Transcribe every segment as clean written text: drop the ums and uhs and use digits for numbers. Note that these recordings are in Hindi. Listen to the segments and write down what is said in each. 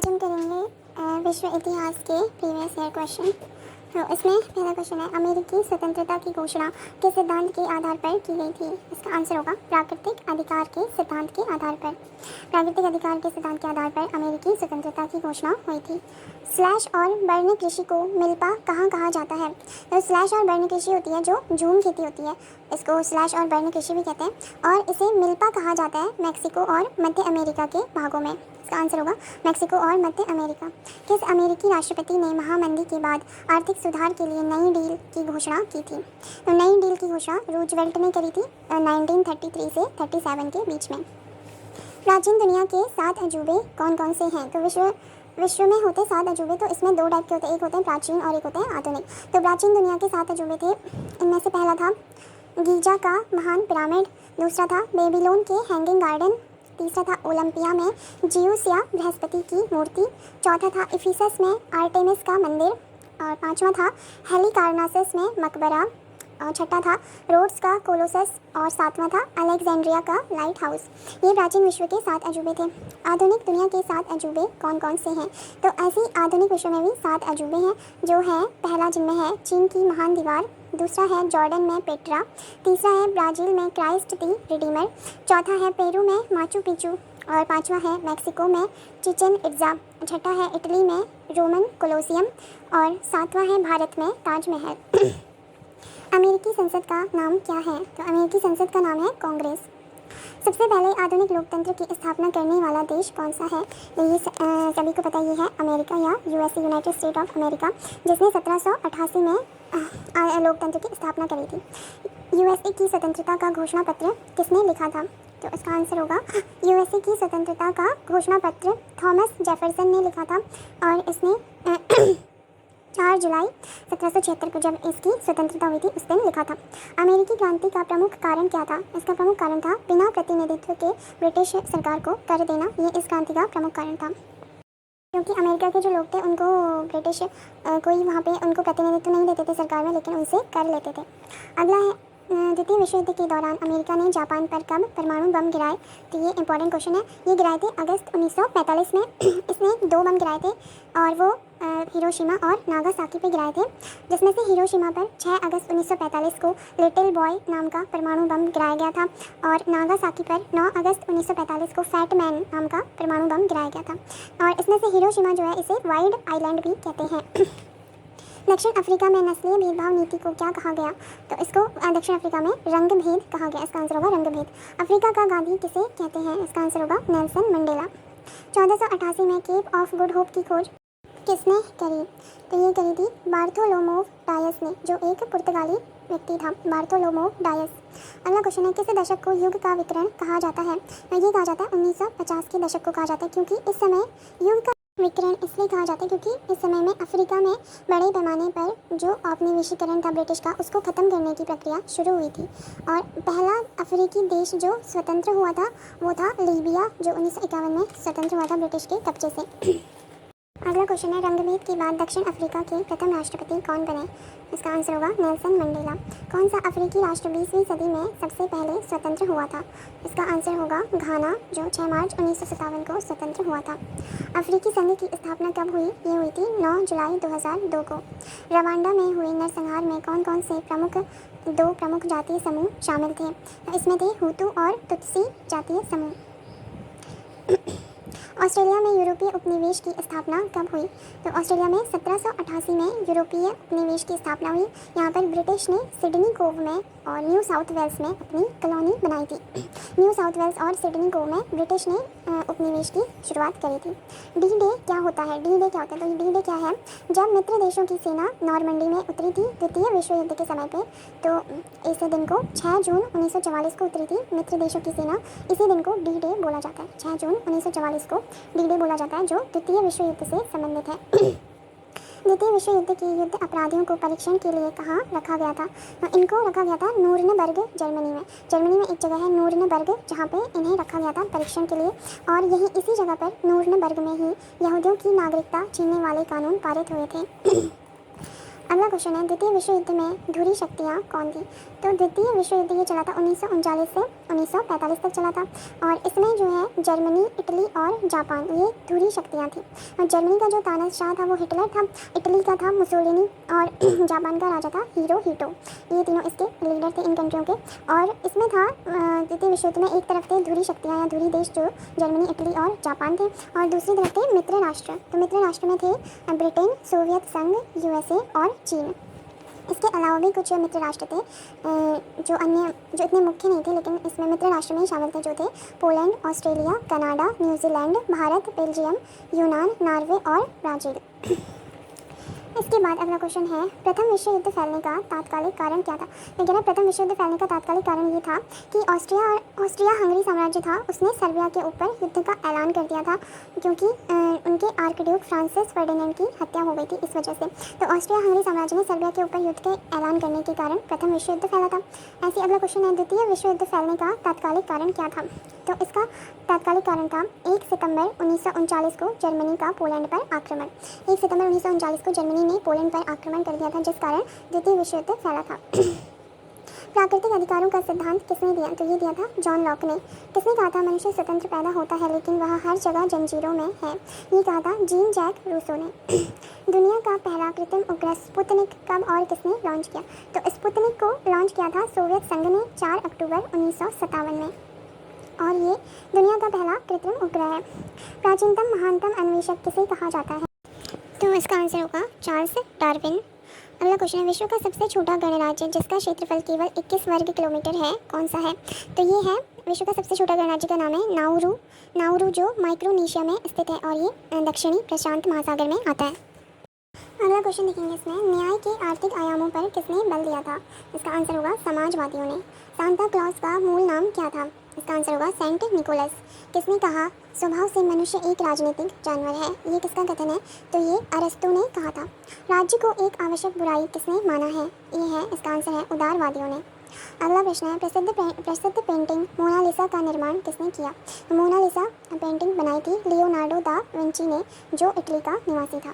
आज हम करेंगे विश्व इतिहास के प्रीवियस ईयर क्वेश्चन। तो इसमें पहला क्वेश्चन है, अमेरिकी स्वतंत्रता की घोषणा किस सिद्धांत के आधार पर की गई थी? इसका आंसर होगा प्राकृतिक अधिकार के सिद्धांत के आधार पर। प्राकृतिक अधिकार के सिद्धांत के आधार पर अमेरिकी स्वतंत्रता की घोषणा हुई थी। स्लैश और बर्न कृषि को मिल्पा कहाँ कहा जाता है? तो स्लैश और बर्न कृषि होती है जो झूम खेती होती है, इसको स्लैश और बर्न कृषि भी कहते हैं, और इसे मिल्पा कहा जाता है मैक्सिको और मध्य अमेरिका के भागों में। इसका आंसर होगा मैक्सिको और मध्य अमेरिका। किस अमेरिकी राष्ट्रपति ने महामंदी के बाद आर्थिक सुधार के लिए नई डील की घोषणा की थी? तो नई डील की घोषणा रूजवेल्ट ने करी थी 1933 से 37 के बीच में। प्राचीन दुनिया के 7 अजूबे कौन कौन से हैं? तो विश्व में होते 7 अजूबे, तो इसमें 2 टाइप के होते हैं, एक होते हैं प्राचीन और एक होते हैं आधुनिक। तो प्राचीन दुनिया के 7 अजूबे थे, इनमें से पहला था गीजा का महान पिरामिड, दूसरा था बेबीलोन के हैंगिंग गार्डन, तीसरा था ओलंपिया में जियूस या बृहस्पति की मूर्ति, चौथा था इफिसस में आर्टेमिस का मंदिर, और पांचवा था हेलिकार्नासस में मकबरा, और छठा था रोड्स का कोलोसस, और सातवां था अलेक्जेंड्रिया का लाइट हाउस। ये प्राचीन विश्व के 7 अजूबे थे। आधुनिक दुनिया के 7 अजूबे कौन कौन से हैं? तो ऐसी आधुनिक विश्व में भी 7 अजूबे हैं, जो है पहला जिनमें है चीन की महान दीवार, दूसरा है जॉर्डन में पेट्रा, तीसरा है ब्राज़ील में क्राइस्ट दी रिडीमर, चौथा है पेरू में माचू पिचू, और पांचवा है मैक्सिको में चिचेन इट्ज़ा, छठा है इटली में रोमन कोलोसियम, और सातवां है भारत में ताजमहल। अमेरिकी संसद का नाम क्या है? तो अमेरिकी संसद का नाम है कांग्रेस। सबसे पहले आधुनिक लोकतंत्र की स्थापना करने वाला देश कौन सा है? तो ये सभी को पता, ये है अमेरिका या USA, United state of America, जिसने 1788 में लोकतंत्र की स्थापना करी थी। यूएसए की स्वतंत्रता का घोषणा पत्र किसने लिखा था? तो इसका आंसर होगा यूएसए की स्वतंत्रता का घोषणा पत्र थॉमस जेफरसन ने लिखा था, और इसने 4 जुलाई 1776 को जब इसकी स्वतंत्रता हुई थी उस दिन लिखा था। अमेरिकी क्रांति का प्रमुख कारण क्या था? इसका प्रमुख कारण था बिना प्रतिनिधित्व के ब्रिटिश सरकार को कर देना। ये इस क्रांति का प्रमुख कारण था, क्योंकि अमेरिका के जो लोग थे उनको ब्रिटिश कोई वहाँ पे उनको प्रतिनिधित्व नहीं देते थे सरकार में, लेकिन उनसे कर लेते थे। अगला है द्वितीय विश्व युद्ध के दौरान अमेरिका ने जापान पर कब परमाणु बम गिराए? तो ये इंपॉर्टेंट क्वेश्चन है। ये गिराए थे अगस्त 1945 में। इसने 2 बम गिराए थे, और वो हिरोशिमा और नागासाकी पे गिराए थे, जिसमें से हिरोशिमा पर 6 अगस्त 1945 को लिटिल बॉय नाम का परमाणु बम गिराया गया था, और नागासाकी पर 9 अगस्त 1945 को फैट मैन नाम का परमाणु बम गिराया गया था। और इसमें से हिरोशिमा जो है इसे वाइल्ड आइलैंड भी कहते हैं। दक्षिण अफ्रीका में नस्लीय भेदभाव नीति को क्या कहा गया? तो इसको दक्षिण अफ्रीका में रंग भेद कहा गया। इसका आंसर होगा रंग भेद। अफ्रीका का गांधी किसे कहते हैं? इसका आंसर होगा नेल्सन मंडेला। 1488 में केप ऑफ गुड होप की खोज किसने करी? तो ये करी थी बार्थोलोमोव डायस ने, जो एक पुर्तगाली व्यक्ति था, बार्थोलोमोव डायस। अगला क्वेश्चन है, किस दशक को युग का विकिरण कहा जाता है? ये कहा जाता है 1950 के दशक को कहा जाता है, क्योंकि इस समय युग का विकिरण इसलिए कहा जाता है क्योंकि इस समय में अफ्रीका में बड़े पैमाने पर जो औपनिवेशीकरण था ब्रिटिश का, उसको ख़त्म करने की प्रक्रिया शुरू हुई थी। और पहला अफ्रीकी देश जो स्वतंत्र हुआ था वो था लीबिया, जो 1951 में स्वतंत्र हुआ था ब्रिटिश के कब्जे से। अगला क्वेश्चन है, रंगभेद के बाद दक्षिण अफ्रीका के प्रथम राष्ट्रपति कौन बने? इसका आंसर होगा नेल्सन मंडेला। कौन सा अफ्रीकी राष्ट्र 20वीं सदी में सबसे पहले स्वतंत्र हुआ था? इसका आंसर होगा घाना, जो 6 मार्च 1957 को स्वतंत्र हुआ था। अफ्रीकी संघ की स्थापना कब हुई? ये हुई थी 9 जुलाई 2002 को। रवांडा में हुए नरसंहार में कौन कौन से दो प्रमुख जातीय समूह शामिल थे? इसमें थे हुतू और तुत्सी जातीय समूह। ऑस्ट्रेलिया में यूरोपीय उपनिवेश की स्थापना कब हुई? तो ऑस्ट्रेलिया में 1788 में यूरोपीय उपनिवेश की स्थापना हुई। यहाँ पर ब्रिटिश ने सिडनी कोव में और न्यू साउथ वेल्स में अपनी कॉलोनी बनाई थी। न्यू साउथ वेल्स और सिडनी कोव में ब्रिटिश ने उपनिवेश की शुरुआत करी थी। डी डे क्या होता है? डी डे क्या होता है? तो डी डे क्या है? जब मित्र देशों की सेना नॉर्मंडी में उतरी थी द्वितीय विश्व युद्ध के समय पे, तो इस दिन को 6 जून 1944 को उतरी थी मित्र देशों की सेना। इसी दिन को डी डे बोला जाता है। 6 जून 1944 को डी डे बोला जाता है, जो द्वितीय विश्व युद्ध से संबंधित है। द्वितीय विश्व युद्ध के युद्ध अपराधियों को परीक्षण के लिए कहाँ रखा गया था? तो इनको रखा गया था नूरनबर्ग, जर्मनी में। जर्मनी में एक जगह है नूरनबर्ग, जहाँ पे इन्हें रखा गया था परीक्षण के लिए, और यही इसी जगह पर नूरनबर्ग में ही यहूदियों की नागरिकता छीनने वाले कानून पारित हुए थे। अगला क्वेश्चन है, द्वितीय विश्व युद्ध में धुरी शक्तियाँ कौन थी? तो द्वितीय विश्व युद्ध ये चला था 1939 से 1945 तक चला था, और इसमें जो है जर्मनी, इटली और जापान ये धुरी शक्तियाँ थी। और जर्मनी का जो तानाशाह था वो हिटलर था, इटली का था मुसोलिनी, और जापान का राजा था हिरोहितो। ये तीनों इसके लीडर थे इन कंट्रियों के। और इसमें था द्वितीय विश्व युद्ध में एक तरफ थे धुरी शक्तियाँ या धुरी देश जो जर्मनी, इटली और जापान थे, और दूसरी तरफ थे मित्र राष्ट्र। तो मित्र राष्ट्र में थे ब्रिटेन, सोवियत संघ, यूएसए और चीन। इसके अलावा भी कुछ मित्र राष्ट्र थे जो इतने मुख्य नहीं थे, लेकिन इसमें मित्र राष्ट्र में शामिल थे, जो थे Poland, Australia, Canada, New Zealand, Bharat, Belgium, यूनान, नॉर्वे और ब्राज़ील। इसके बाद अगला क्वेश्चन है, प्रथम विश्व युद्ध फैलने का तात्कालिक कारण क्या था? तो कह रहा है प्रथम विश्व युद्ध फैलने का तात्कालिक कारण ये था कि ऑस्ट्रिया हंगरी साम्राज्य था, उसने सर्बिया के ऊपर युद्ध का ऐलान कर दिया था, क्योंकि उनके आर्कड्यूक फ्रांसिस फर्डिनेंड की हत्या हो गई थी इस वजह से। तो ऑस्ट्रिया हंगरी साम्राज्य ने सर्बिया के ऊपर युद्ध के ऐलान करने के कारण प्रथम विश्व युद्ध फैला था। ऐसे अगला क्वेश्चन है, द्वितीय विश्व युद्ध फैलने का तात्कालिक कारण क्या था? तो इसका तात्कालिक कारण था 1 सितंबर 1939 को जर्मनी का पोलैंड पर आक्रमण। 1 सितंबर 1939 को जर्मनी ने पोलैंड पर आक्रमण कर दिया था, जिस कारण द्वितीय विश्व युद्ध फैला था। प्राकृतिक अधिकारों का सिद्धांत किसने दिया? तो ये दिया था जॉन लॉक ने। किसने कहा था मनुष्य स्वतंत्र पैदा होता है लेकिन वह हर जगह जंजीरों में है? ये कहा था जीन जैक रूसो ने। दुनिया का पहला कृत्रिम उपग्रह स्पुतनिक कब और किसने लॉन्च किया? तो स्पुतनिक को लॉन्च किया था सोवियत संघ ने 4 अक्टूबर 1957 में, और ये दुनिया का पहला कृत्रिम उपग्रह है। प्राचीनतम महानतम अन्वेषक किसे कहा जाता है? तो इसका आंसर होगा चार्ल्स डार्विन। अगला क्वेश्चन है, विश्व का सबसे छोटा गणराज्य जिसका क्षेत्रफल केवल 21 वर्ग किलोमीटर है कौन सा है? तो ये है विश्व का सबसे छोटा गणराज्य का नाम है नाउरू जो माइक्रोनेशिया में स्थित है, और ये दक्षिणी प्रशांत महासागर में आता है। अगला क्वेश्चन देखेंगे, इसमें न्याय के आर्थिक आयामों पर किसने बल दिया था? इसका आंसर होगा समाजवादियों ने। सांता क्लॉज का मूल नाम क्या था? इसका आंसर होगा सेंट निकोलस। किसने कहा स्वभाव से मनुष्य एक राजनीतिक जानवर है? ये किसका कथन है? तो ये अरस्तु ने कहा था। राज्य को एक आवश्यक बुराई किसने माना है? ये है, इसका आंसर है उदारवादियों ने। अगला प्रश्न है, प्रसिद्ध पेंटिंग मोनालिसा का निर्माण किसने किया? मोनालिसा पेंटिंग बनाई थी लियोनार्डो दा विंची ने, जो इटली का निवासी था।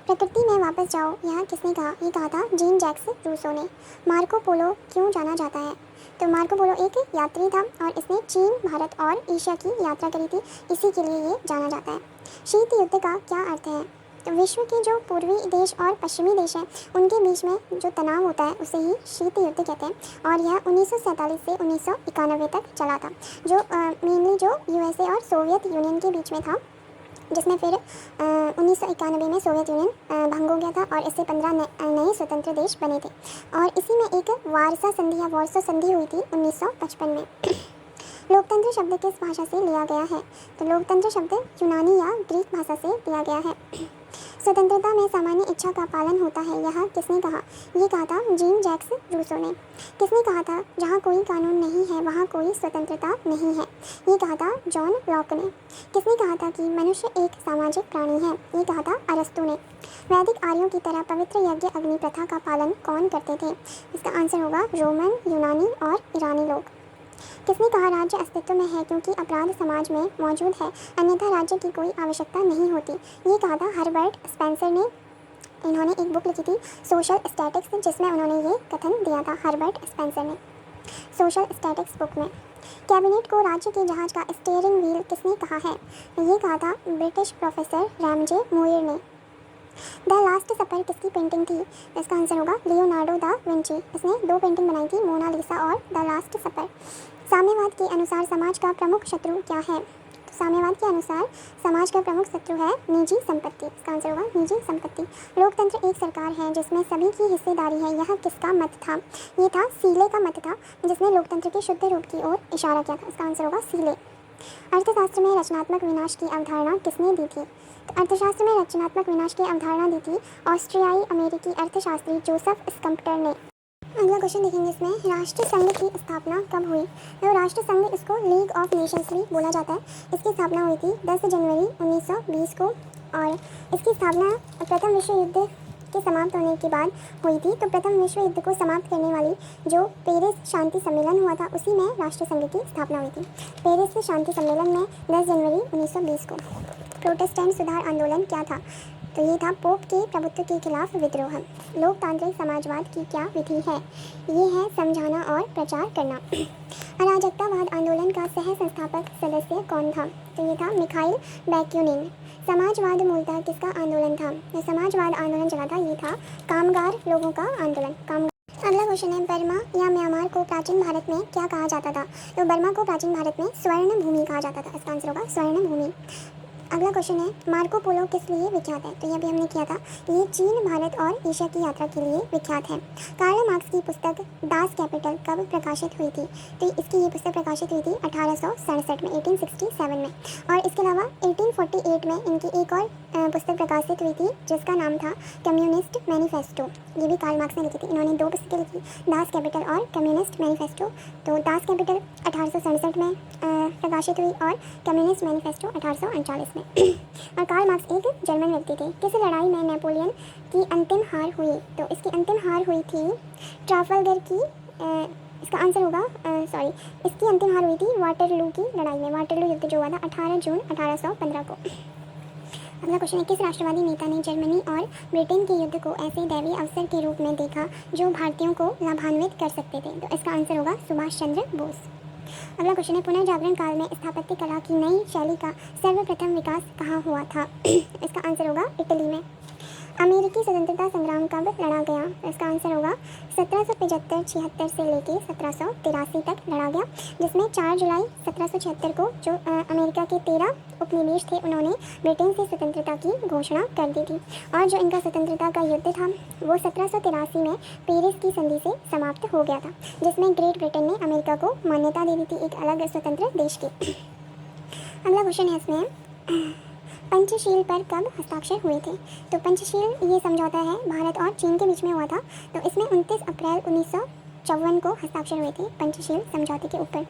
प्रकृति में वापस जाओ, यह किसने कहा? ये कहा था जीन जैक्स रूसो ने। मार्को पोलो क्यों जाना जाता है? तो मार्को पोलो एक यात्री था, और इसने चीन, भारत और एशिया की यात्रा करी थी, इसी के लिए ये जाना जाता है। शीत युद्ध का क्या अर्थ है? तो विश्व के जो पूर्वी देश और पश्चिमी देश हैं उनके बीच में जो तनाव होता है उसे ही शीत युद्ध कहते हैं, और यह 1947 से 1991 तक चला था, जो मेनली जो यूएसए और सोवियत यूनियन के बीच में था, जिसमें फिर 1991 में सोवियत यूनियन भंग हो गया था, और इससे 15 नए स्वतंत्र देश बने थे, और इसी में एक वारसा संधि या वॉर्सो संधि हुई थी 1955 में। लोकतंत्र शब्द किस भाषा से लिया गया है? तो लोकतंत्र शब्द यूनानी या ग्रीक भाषा से लिया गया है। स्वतंत्रता में सामान्य इच्छा का पालन होता है, यह किसने कहा? ये कहा था जीन जैक्स रूसो ने। किसने कहा था जहाँ कोई कानून नहीं है वहाँ कोई स्वतंत्रता नहीं है? ये कहा था जॉन लॉक ने। किसने कहा था कि मनुष्य एक सामाजिक प्राणी है? ये कहा था अरस्तु ने। वैदिक आर्यों की तरह पवित्र यज्ञ अग्नि प्रथा का पालन कौन करते थे? इसका आंसर होगा रोमन, यूनानी और ईरानी लोग। किसने कहा राज्य अस्तित्व में है क्योंकि अपराध समाज में मौजूद है, अन्यथा राज्य की कोई आवश्यकता नहीं होती? ये कहा था हर्बर्ट स्पेंसर ने। इन्होंने एक बुक लिखी थी सोशल स्टैटिक्स, जिसमें उन्होंने ये कथन दिया था, हर्बर्ट स्पेंसर ने, सोशल स्टैटिक्स बुक में। कैबिनेट को राज्य के जहाज का स्टीयरिंग व्हील किसने कहा है? ये कहा था ब्रिटिश प्रोफेसर रैमजे मोयर ने। द लास्ट सपर किसकी पेंटिंग थी? इसका आंसर होगा लियोनार्डो दा विंची। इसने 2 पेंटिंग बनाई थी, मोनालिसा और द लास्ट सपर। साम्यवाद के अनुसार समाज का प्रमुख शत्रु क्या है? तो साम्यवाद के अनुसार समाज का प्रमुख शत्रु है निजी संपत्ति। इसका आंसर होगा निजी संपत्ति। लोकतंत्र एक सरकार है जिसमें सभी की हिस्सेदारी है, यह किसका मत था? ये था सीले का मत था, जिसने लोकतंत्र के शुद्ध रूप की ओर इशारा किया था। इसका आंसर होगा सीले। अर्थशास्त्र में रचनात्मक विनाश की अवधारणा किसने दी थी? तो अर्थशास्त्र में रचनात्मक विनाश की अवधारणा दी थी ऑस्ट्रियाई अमेरिकी अर्थशास्त्री जोसेफ स्कम्पटर ने। अगला क्वेश्चन देखेंगे, इसमें राष्ट्र संघ की स्थापना कब हुई? तो राष्ट्र संघ इसको लीग ऑफ नेशंस भी बोला जाता है। इसकी स्थापना हुई थी 10 जनवरी 1920 को, और इसकी स्थापना प्रथम विश्व युद्ध के समाप्त होने के बाद हुई थी। तो प्रथम विश्व युद्ध को समाप्त करने वाली जो पेरिस शांति सम्मेलन हुआ था, उसी में राष्ट्र संघ की स्थापना हुई थी। पेरिस शांति सम्मेलन में 10 जनवरी 1920 को। प्रोटेस्टेंट सुधार आंदोलन क्या था? तो ये था पोप के प्रभुत्व के खिलाफ विद्रोह। लोकतांत्रिक समाजवाद की क्या विधि है? ये है समझाना और प्रचार करना। अराजकतावाद आंदोलन का सह संस्थापक सदस्य कौन था? तो ये था मिखाइल बैक्यूनिन। समाजवाद मूलतः किसका आंदोलन था? जो समाजवाद आंदोलन चला था ये था कामगार लोगों का आंदोलन। अगला क्वेश्चन है, बर्मा या म्यांमार को प्राचीन भारत में क्या कहा जाता था? तो बर्मा को प्राचीन भारत में स्वर्ण भूमि कहा जाता था। इसका आंसर होगा स्वर्ण भूमि। अगला क्वेश्चन है, मार्को पोलो किस लिए विख्यात है? तो ये भी हमने किया था। ये चीन, भारत और एशिया की यात्रा के लिए विख्यात है। कार्ल मार्क्स की पुस्तक दास कैपिटल कब प्रकाशित हुई थी? तो इसकी ये पुस्तक प्रकाशित हुई थी 1867 में, 1867 में। और इसके अलावा 1848 में इनकी एक और पुस्तक प्रकाशित हुई थी जिसका नाम था कम्युनिस्ट मैनिफेस्टो। ये भी कार्ल मार्क्स ने लिखी थी। इन्होंने 2 पुस्तकें लिखी, दास कैपिटल और कम्युनिस्ट मैनिफेस्टो। तो दास कैपिटल 1867 में प्रकाशित हुई और कम्युनिस्ट मैनिफेस्टो 1839 में। और कार्ल मार्क्स एक जर्मन व्यक्ति थे। किस लड़ाई में नेपोलियन की अंतिम हार हुई? तो इसकी अंतिम हार हुई थी ट्राफलगर की, इसका आंसर होगा इसकी अंतिम हार हुई थी वाटरलू की लड़ाई में। वाटरलू युद्ध जो हुआ था 18 जून 1815 को। अगला क्वेश्चन है, किस राष्ट्रवादी नेता ने जर्मनी और ब्रिटेन के युद्ध को ऐसे दैवीय अवसर के रूप में देखा जो भारतीयों को लाभान्वित कर सकते थे? तो इसका आंसर होगा सुभाष चंद्र बोस। अगला क्वेश्चन है, पुनर्जागरण काल में स्थापत्य कला की नई शैली का सर्वप्रथम विकास कहाँ हुआ था? इसका आंसर होगा इटली में। अमेरिकी स्वतंत्रता संग्राम कब लड़ा गया? तो इसका आंसर होगा 1775-76 से लेके 1783 तक लड़ा गया, जिसमें 4 जुलाई 1776 को जो अमेरिका के 13 उपनिवेश थे उन्होंने ब्रिटेन से स्वतंत्रता की घोषणा कर दी थी। और जो इनका स्वतंत्रता का युद्ध था वो 1783 में पेरिस की संधि से समाप्त हो गया था, जिसमें ग्रेट ब्रिटेन ने अमेरिका को मान्यता दे दी थी एक अलग स्वतंत्र देश की। अगला क्वेश्चन है इसमें, पंचशील पर कब हस्ताक्षर हुए थे? तो पंचशील ये समझौता है भारत और चीन के बीच में हुआ था। तो इसमें 29 अप्रैल 1954 को हस्ताक्षर हुए थे पंचशील समझौते के ऊपर,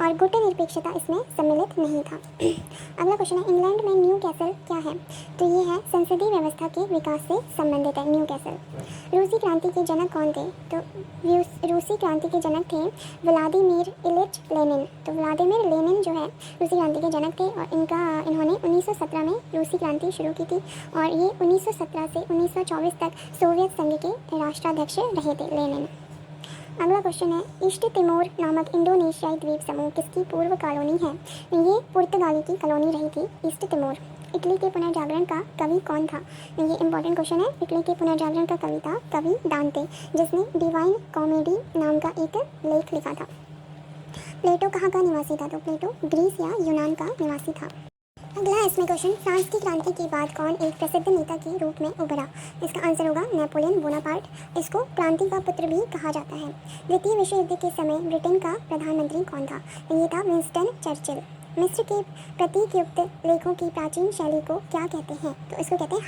और गुटनिरपेक्षता इसमें सम्मिलित नहीं था। अगला क्वेश्चन है, इंग्लैंड में न्यू कैसल क्या है? तो ये है संसदीय व्यवस्था के विकास से संबंधित है न्यू कैसल। रूसी क्रांति के जनक कौन थे? तो रूसी क्रांति के जनक थे व्लादिमीर इलिच लेनिन। तो व्लादिमीर लेनिन जो है रूसी क्रांति के जनक थे और इन्होंने 1917 में रूसी क्रांति शुरू की थी और ये 1917 से 1924 तक सोवियत संघ के राष्ट्राध्यक्ष रहे थे लेनिन। अगला क्वेश्चन है, ईस्ट तिमोर नामक इंडोनेशियाई द्वीप समूह किसकी पूर्व कॉलोनी है? ये पुर्तगाली की कॉलोनी रही थी ईस्ट तिमोर। इटली के पुनर्जागरण का कवि कौन था? ये इंपॉर्टेंट क्वेश्चन है। इटली के पुनर्जागरण का कवि था कवि दांते, जिसने डिवाइन कॉमेडी नाम का एक लेख लिखा था। प्लेटो कहाँ का निवासी था? तो प्लेटो ग्रीस या यूनान का निवासी था। अगला है इसमें क्वेश्चन, फ्रांस की क्रांति के बाद कौन एक प्रसिद्ध नेता के रूप में उभरा? इसका आंसर होगा नेपोलियन बोनापार्ट। इसको क्रांति का पुत्र भी कहा जाता है। द्वितीय विश्व युद्ध के समय ब्रिटेन का प्रधानमंत्री कौन था? ये था विंस्टन चर्चिल। मिस्र के प्रतीकयुक्त लेखों की प्राचीन शैली को क्या कहते हैं? तो इसको कहते हैं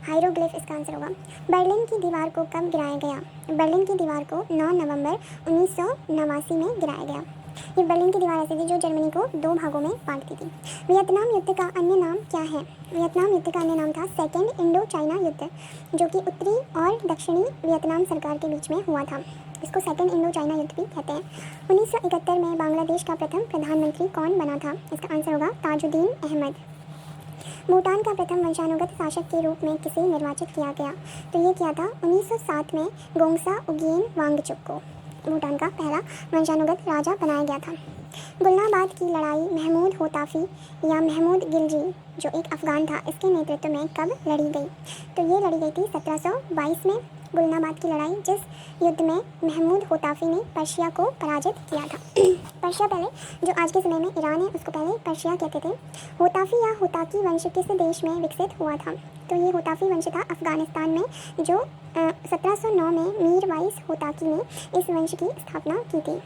हाइरोग्लिफ इसका आंसर होगा। बर्लिन की दीवार को कब गिराया गया? बर्लिन की दीवार को 9 नवंबर 1989 में गिराया गया। ये बर्लिन की दीवार ऐसी थी जो जर्मनी को 2 भागों में बांटती थी। वियतनाम युद्ध का अन्य नाम क्या है? वियतनाम युद्ध का अन्य नाम था सेकेंड इंडो चाइना युद्ध, जो कि उत्तरी और दक्षिणी वियतनाम सरकार के बीच में हुआ था। इसको सेकेंड इंडो चाइना युद्ध भी कहते हैं। 1971 में बांग्लादेश का प्रथम प्रधानमंत्री कौन बना था? इसका आंसर होगा ताजुद्दीन अहमद। भूटान का प्रथम वंशानुगत शासक के रूप में किसे निर्वाचित किया गया? तो ये किया था 1907 में गोंगसा उगेन वांगचुक को भूटान का पहला वंशानुगत राजा बनाया गया था। गुलनाबाद की लड़ाई महमूद होताफी या महमूद गिलजी जो एक अफगान था इसके नेतृत्व में कब लड़ी गई? तो ये लड़ी गई थी 1722 में गुलनाबाद की लड़ाई, जिस युद्ध में महमूद होताफी ने पर्शिया को पराजित किया था। पर्शिया पहले जो आज के समय में ईरान है उसको पहले पर्शिया कहते थे। होताफी या होताकी वंश किस देश में विकसित हुआ था? तो ये होताफी वंश था अफगानिस्तान में, जो 1709 में मीर वाइस होताकी ने इस वंश की स्थापना की थी।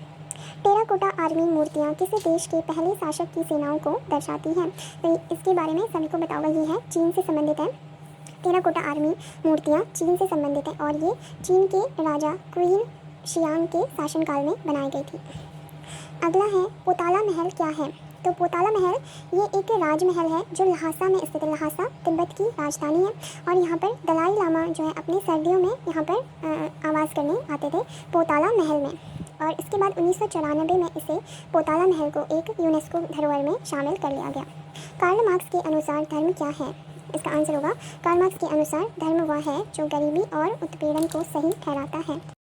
टेराकोटा आर्मी मूर्तियाँ किस देश के पहले शासक की सेनाओं को दर्शाती हैं? तो इसके बारे में सभी को बताओ, ये है चीन से संबंधित है। टेराकोटा आर्मी मूर्तियाँ चीन से संबंधित हैं और ये चीन के राजा क्वीन शियांग के शासनकाल में बनाई गई थी। अगला है पोताला महल क्या है? तो पोताला महल ये एक राजमहल है जो ल्हासा में स्थित है। ल्हासा तिब्बत की राजधानी है और यहाँ पर दलाई लामा जो है अपनी सर्दियों में यहाँ पर आवास करने आते थे पोताला महल में। और इसके बाद 1994 में इसे पोताला महल को एक यूनेस्को धरोहर में शामिल कर लिया गया। कार्ल मार्क्स के अनुसार धर्म क्या है? इसका आंसर होगा कार्ल मार्क्स के अनुसार धर्म वह है जो गरीबी और उत्पीड़न को सही ठहराता है।